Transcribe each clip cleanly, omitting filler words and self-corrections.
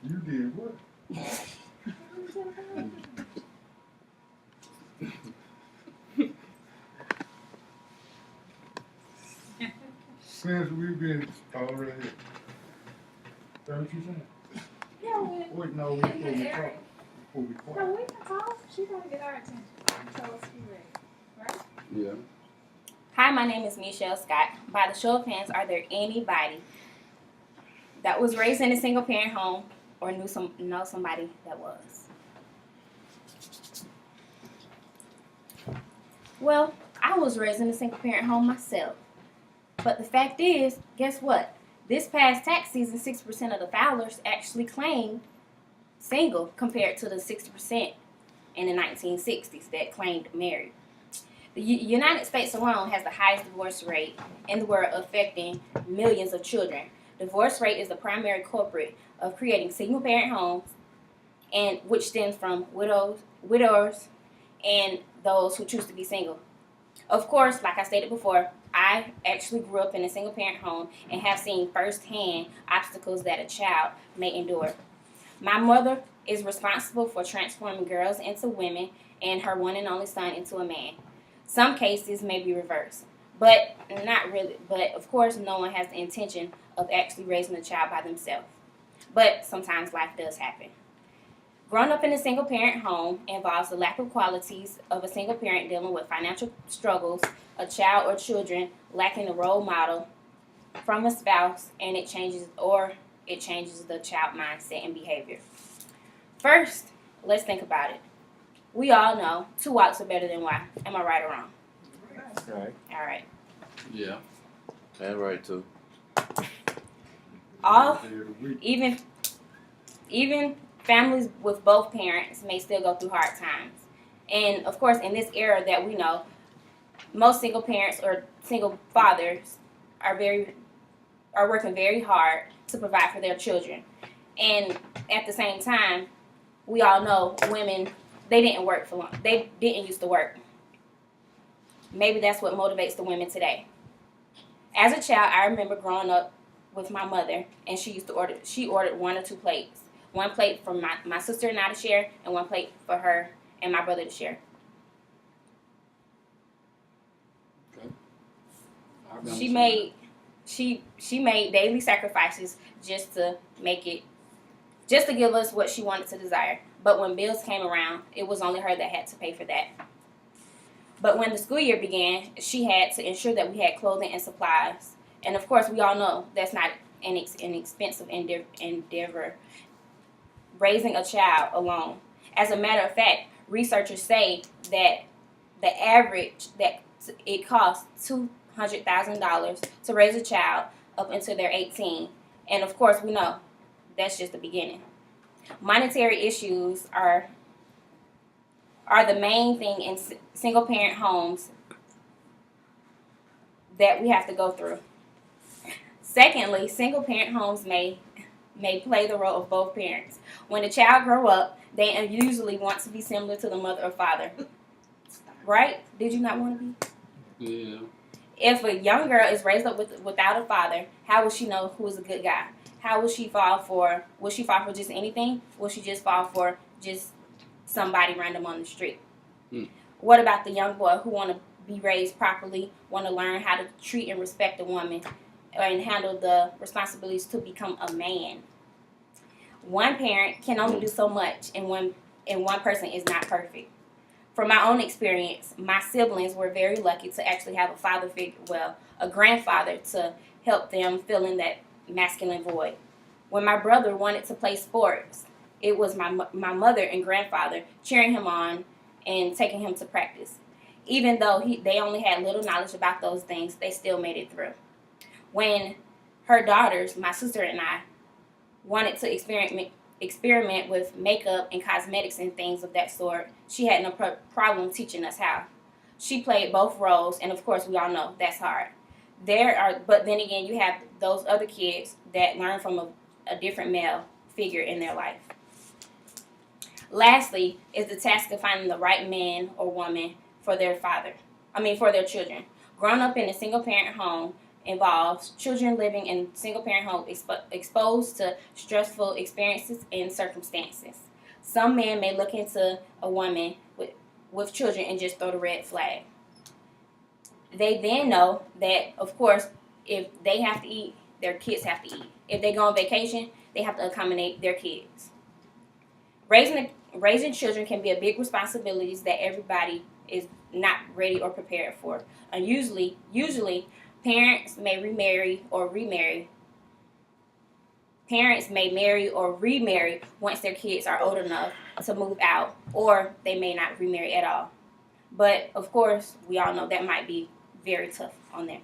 You did what? Since we've been already. Is that what you said? Yeah, Wait, no, we supposed to talk. Before we quiet. no, we can talk. She gotta get our attention. Tell us you ready, right? Yeah. Hi, my name is Michelle Scott. By the show of hands, are there anybody that was raised in a single parent home or know somebody that was? Well, I was raised in a single parent home myself. But the fact is, guess what? This past tax season, 60% of the filers actually claimed single compared to the 60% in the 1960s that claimed married. The United States alone has the highest divorce rate in the world, affecting millions of children. Divorce rate is the primary culprit of creating single-parent homes, and which stems from widowers, and those who choose to be single. Of course, like I stated before, I actually grew up in a single-parent home and have seen firsthand obstacles that a child may endure. My mother is responsible for transforming girls into women and her one and only son into a man. Some cases may be reversed, but not really. But of course, no one has the intention of actually raising a child by themselves. But sometimes life does happen. Growing up in a single parent home involves the lack of qualities of a single parent dealing with financial struggles, a child or children lacking a role model from a spouse, and it changes the child mindset and behavior. First, let's think about it. We all know 2 walks are better than one. Am I right or wrong? Right. All right. Yeah. And right too. All even families with both parents may still go through hard times. And of course, in this era that we know, most single parents or single fathers are working very hard to provide for their children. And at the same time, we all know women, they didn't work for long. They didn't used to work. Maybe that's what motivates the women today. As a child, I remember growing up with my mother, and she ordered 1 or 2 plates. 1 plate for my sister and I to share, and 1 plate for her and my brother to share. Okay. She made daily sacrifices just to give us what she wanted to desire. But when bills came around, it was only her that had to pay for that. But when the school year began, she had to ensure that we had clothing and supplies. And of course, we all know that's not an expensive endeavor, raising a child alone. As a matter of fact, researchers say that the average that it costs $200,000 to raise a child up until they're 18. And of course, we know that's just the beginning. Monetary issues are the main thing in single parent homes that we have to go through. Secondly, single parent homes may play the role of both parents. When a child grow up, they usually want to be similar to the mother or father. Right? Did you not want to be? Yeah. If a young girl is raised up without a father, how will she know who is a good guy? How will she fall for? Will she fall for just anything? Will she just fall for just somebody random on the street? What about the young boy who want to be raised properly, want to learn how to treat and respect a woman, and handle the responsibilities to become a man? One parent can only do so much, and one person is not perfect. From my own experience, my siblings were very lucky to actually have a father figure, a grandfather, to help them fill in that masculine void. When my brother wanted to play sports, it was my mother and grandfather cheering him on and taking him to practice. Even though they only had little knowledge about those things, they still made it through. When her daughters, my sister and I, wanted to experiment with makeup and cosmetics and things of that sort, she had no problem teaching us how. She played both roles, and of course, we all know that's hard. But then again, you have those other kids that learn from a different male figure in their life. Lastly, is the task of finding the right man or woman for their children. Growing up in a single parent home involves children living in single-parent homes exposed to stressful experiences and circumstances. Some men may look into a woman with children and just throw the red flag. They then know that, of course, if they have to eat, their kids have to eat. If they go on vacation, they have to accommodate their kids. Raising children can be a big responsibility that everybody is not ready or prepared for. And usually, parents may remarry or remarry. Parents may marry or remarry once their kids are old enough to move out, or they may not remarry at all. But of course, we all know that might be very tough on them.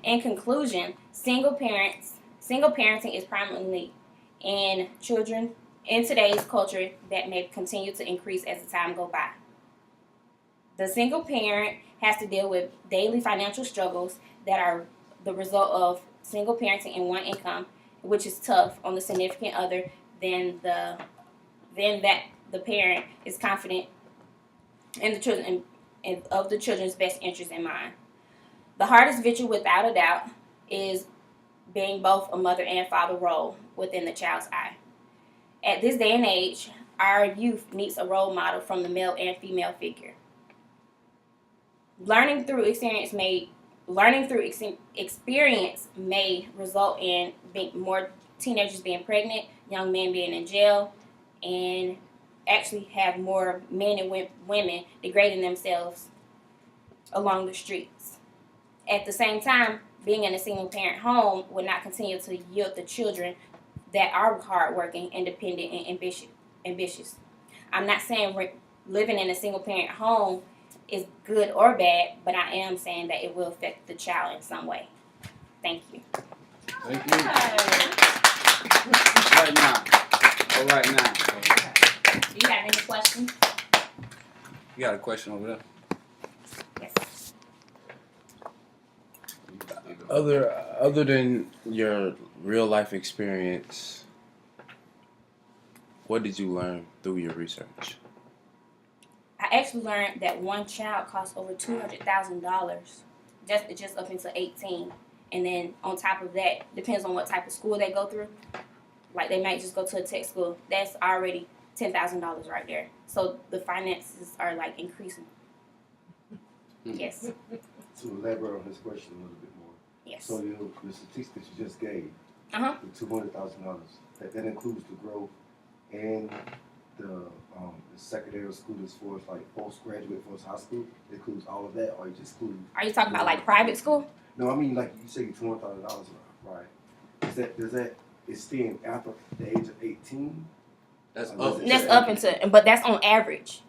In conclusion, single parenting is prominently in today's culture that may continue to increase as the time goes by. The single parent has to deal with daily financial struggles that are the result of single parenting and one income, which is tough on the significant other than that the parent is confident in the children and of the children's best interest in mind. The hardest venture, without a doubt, is being both a mother and father role within the child's eye. At this day and age, our youth needs a role model from the male and female figure. Learning through experience may result in more teenagers being pregnant, young men being in jail, and actually have more men and women degrading themselves along the streets. At the same time, being in a single-parent home will not continue to yield the children that are hardworking, independent, and ambitious. I'm not saying living in a single-parent home is good or bad, but I am saying that it will affect the child in some way. Thank you. Thank you. Right now. All right now. Do you have any questions? You got a question over there? Yes. Other than your real life experience, what did you learn through your research? I actually learned that one child costs over $200,000 just up into 18. And then on top of that, depends on what type of school they go through. Like they might just go to a tech school. That's already $10,000 right there. So the finances are like increasing. Yes. To elaborate on his question a little bit more. Yes. So the statistics you just gave, Uh-huh. the $200,000, that includes the growth and the secondary school as far as like postgraduate for high school. It includes all of that, or you just include? Are you talking about like private school? No, I mean like you say $200,000, right? Does that extend after the age of 18? That's That's up. That's up into, but that's on average.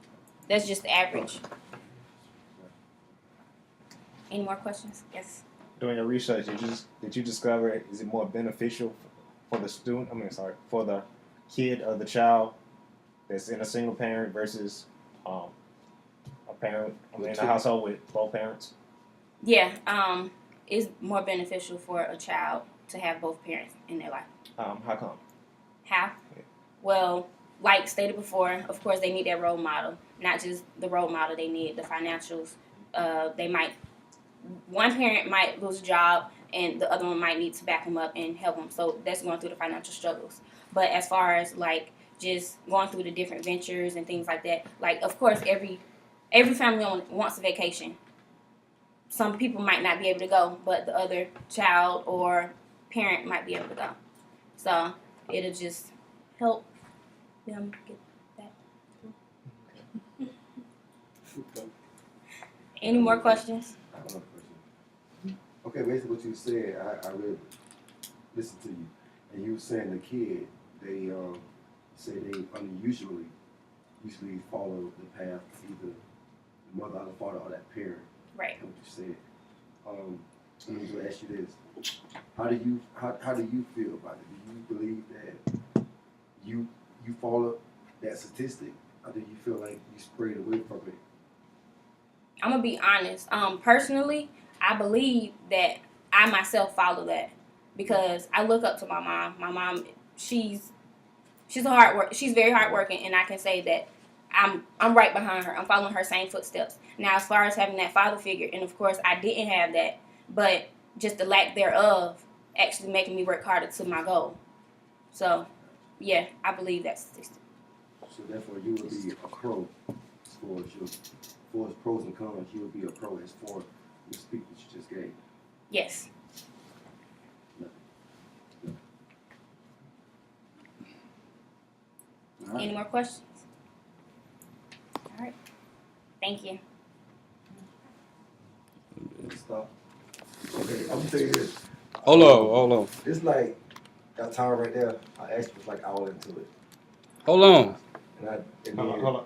That's just the average. Any more questions? Yes. During your research, did you discover, is it more beneficial for the student? For the kid or the child that's in a single parent versus a parent in a household with both parents? Yeah. It's more beneficial for a child to have both parents in their life. How come? How? Well, like stated before, of course they need that role model. Not just the role model, they need the financials. One parent might lose a job and the other one might need to back them up and help them. So that's going through the financial struggles. But as far as like just going through the different ventures and things like that, like of course every family wants a vacation. Some people might not be able to go, but the other child or parent might be able to go. So it'll just help them get that. Any more questions? I have another question. Okay, basically what you said, I really listened to you, and you were saying the kid, they say they usually follow the path of either the mother or the father or that parent. Right. What you said. Let me just ask you this: how do you feel about it? Do you believe that you follow that statistic, or do you feel like you strayed away from it? I'm gonna be honest. Personally, I believe that I myself follow that because I look up to my mom. My mom, she's very hardworking, and I can say that I'm right behind her. I'm following her same footsteps. Now, as far as having that father figure, and of course I didn't have that, but just the lack thereof actually making me work harder to my goal. So, yeah, I believe that's statistic. So therefore, you would be a pro as far as pros and cons. You would be a pro as far as the speech that you just gave. Yes. All right. Any more questions? All right. Thank you. Stop. Okay, I'm gonna tell you this. Hold on. It's like that time right there. I actually was like all into it, Hold on. and Hold on.